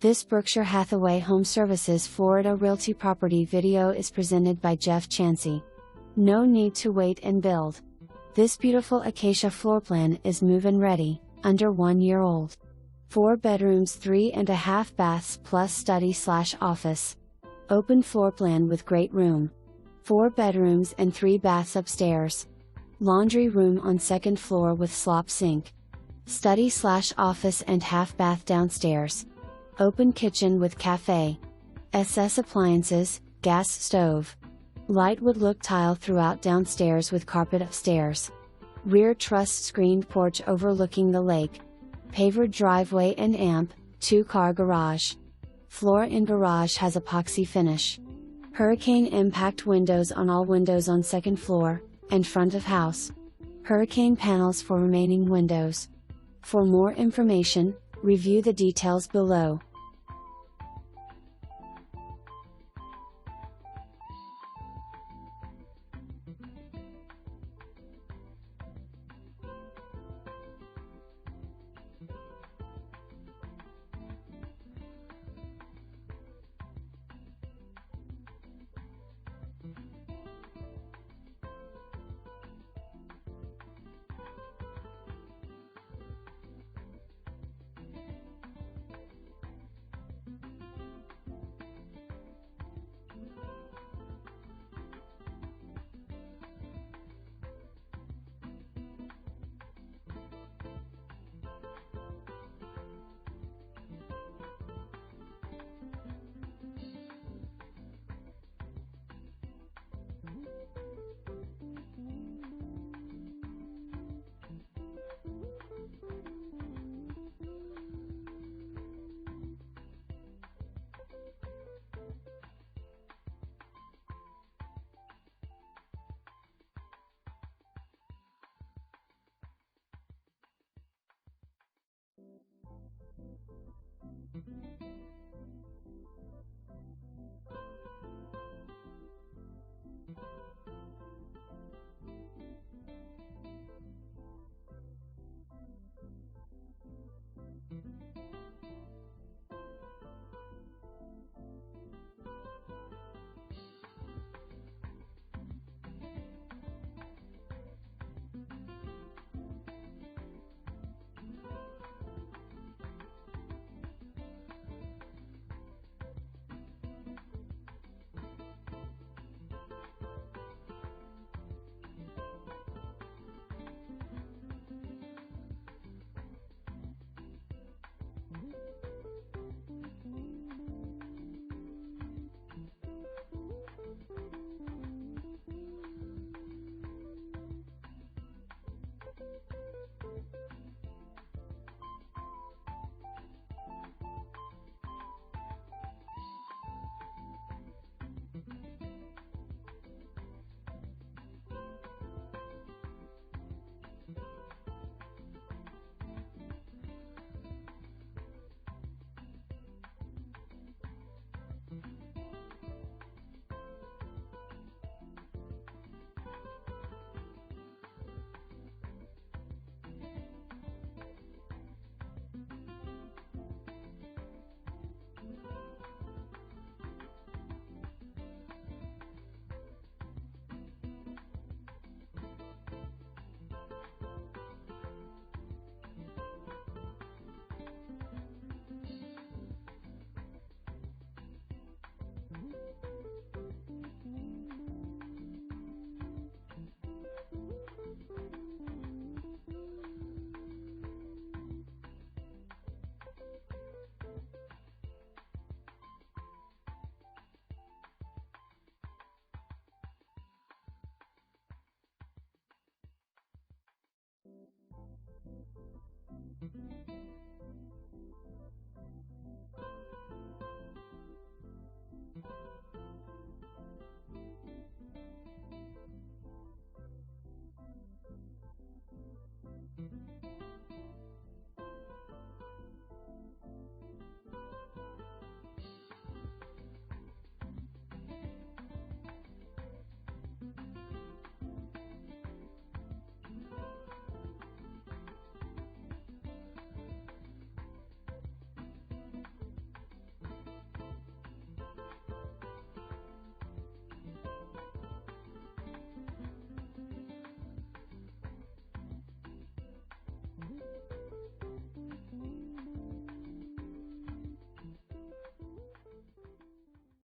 This Berkshire Hathaway HomeServices Florida Realty property video is presented by Jeff Chansey. No need to wait and build. This beautiful ACACIA floor plan is move-in ready, under 1 year old. 4 bedrooms, 3.5 baths plus study/office. Open floor plan with great room. 4 bedrooms and 3 baths upstairs. Laundry room on second floor with SLOP sink. Study/office and half bath downstairs. Open kitchen with cafe. SS appliances, gas stove. Light wood look tile throughout downstairs with carpet upstairs. Rear trussed screened porch overlooking the lake. Pavered driveway and amp, 2-car garage. Floor in garage has epoxy finish. Hurricane impact windows on all windows on second floor, and front of house. Hurricane panels for remaining windows. For more information, review the details below.